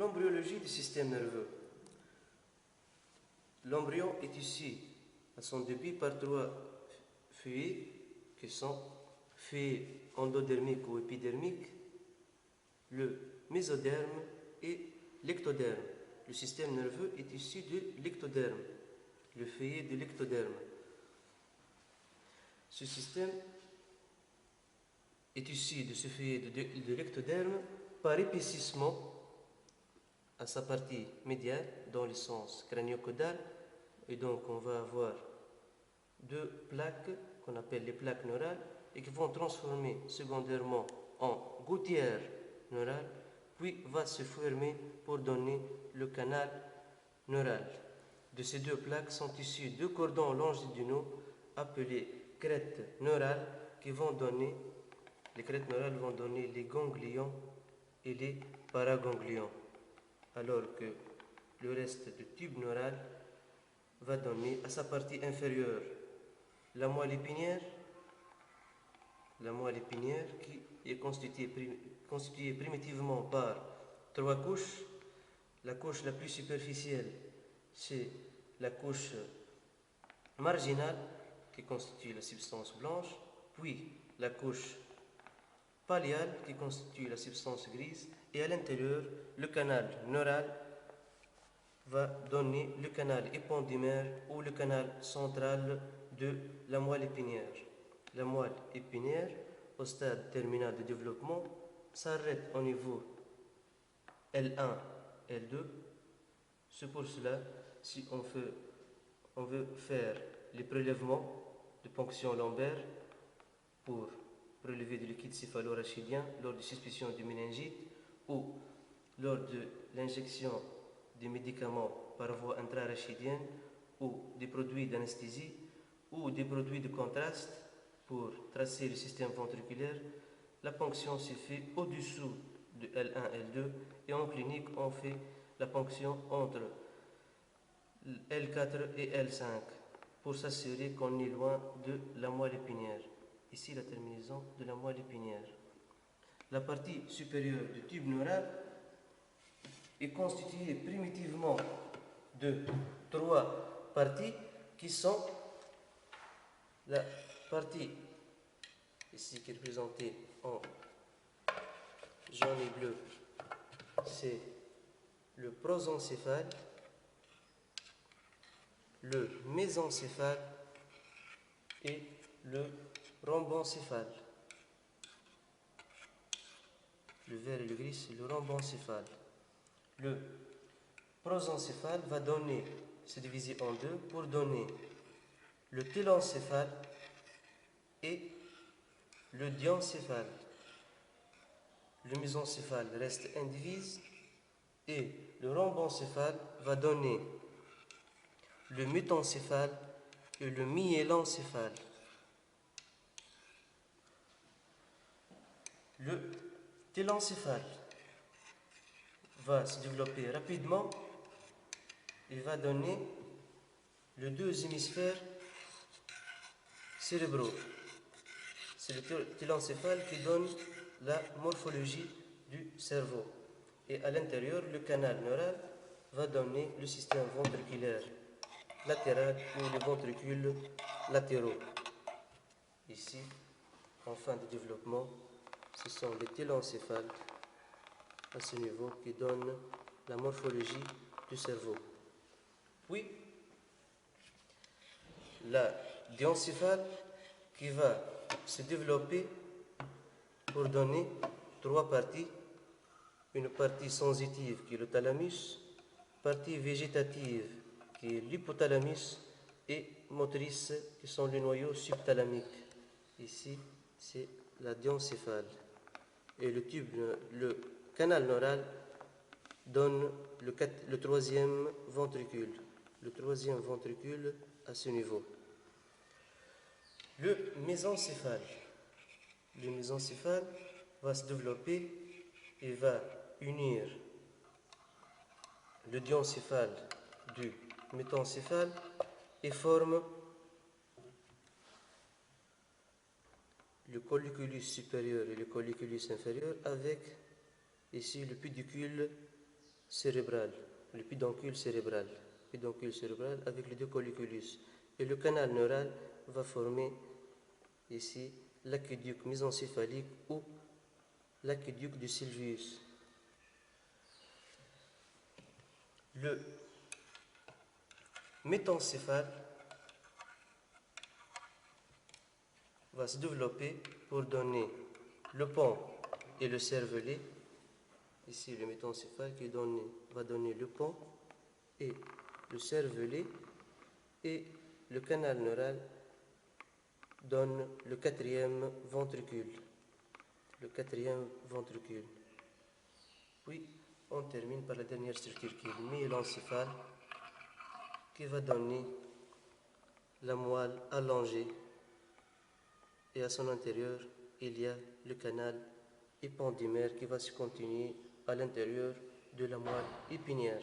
L'embryologie du système nerveux. L'embryon est issu à son début par trois feuillets qui sont feuillets endodermiques ou épidermiques, le mésoderme et l'ectoderme. Le système nerveux est issu de l'ectoderme, le feuillet de l'ectoderme. Ce système est issu de ce feuillet de l'ectoderme par épaississement à sa partie médiane dans le sens crânio-caudal, et donc on va avoir deux plaques qu'on appelle les plaques neurales et qui vont transformer secondairement en gouttières neurales, puis va se former pour donner le canal neural. De ces deux plaques sont issus deux cordons longitudinaux appelés crêtes neurales qui vont donner, les crêtes neurales vont donner les ganglions et les paraganglions, alors que le reste du tube neural va donner à sa partie inférieure la moelle épinière qui est constituée primitivement par trois couches. La couche la plus superficielle, c'est la couche marginale qui constitue la substance blanche, puis la couche palliale qui constitue la substance grise, et à l'intérieur, le canal neural va donner le canal épendymère ou le canal central de la moelle épinière. La moelle épinière, au stade terminal de développement, s'arrête au niveau L1, L2. C'est pour cela, si on veut faire les prélèvements de ponction lombaire pour prélever du liquide céphalorachidien lors de suspicion de méningite ou lors de l'injection des médicaments par voie intrarachidienne ou des produits d'anesthésie ou des produits de contraste pour tracer le système ventriculaire, la ponction se fait au-dessous de L1, L2, et en clinique on fait la ponction entre L4 et L5 pour s'assurer qu'on est loin de la moelle épinière. Ici la terminaison de la moelle épinière. La partie supérieure du tube neural est constituée primitivement de trois parties qui sont la partie ici qui est représentée en jaune et bleu, c'est le prosencéphale, le mésencéphale et le rhombencéphale. Le vert et le gris, c'est le rhombencéphale. Le prosencéphale va se diviser en deux pour donner le télencéphale et le diencéphale. Le mésencéphale reste indivise et le rhombencéphale va donner le métencéphale et le myélencéphale. Le télencéphale va se développer rapidement et va donner les deux hémisphères cérébraux. C'est le télencéphale qui donne la morphologie du cerveau. Et à l'intérieur, le canal neural va donner le système ventriculaire latéral ou les ventricules latéraux. Ici, en fin de développement, ce sont les télencéphales à ce niveau qui donnent la morphologie du cerveau. Puis, la diencéphale qui va se développer pour donner trois parties. Une partie sensitive qui est le thalamus, partie végétative qui est l'hypothalamus et motrice qui sont les noyaux subthalamiques. Ici, c'est la diencéphale. Et le canal neural donne le troisième ventricule. Le troisième ventricule à ce niveau. Le mésencéphale. Le mésencéphale va se développer et va unir le diencéphale du métencéphale et forme le colliculus supérieur et le colliculus inférieur avec ici le pédicule cérébral, le pédoncule cérébral avec les deux colliculus. Et le canal neural va former ici l'aqueduc mésencéphalique ou l'aqueduc du Sylvius. Le métencéphale va se développer pour donner le pont et le cervelet. Ici, le métencéphale qui va donner le pont et le cervelet, et le canal neural donne le quatrième ventricule. Puis, on termine par la dernière structure qui est le myélencéphale, qui va donner la moelle allongée, et à son intérieur, il y a le canal épendymère qui va se continuer à l'intérieur de la moelle épinière.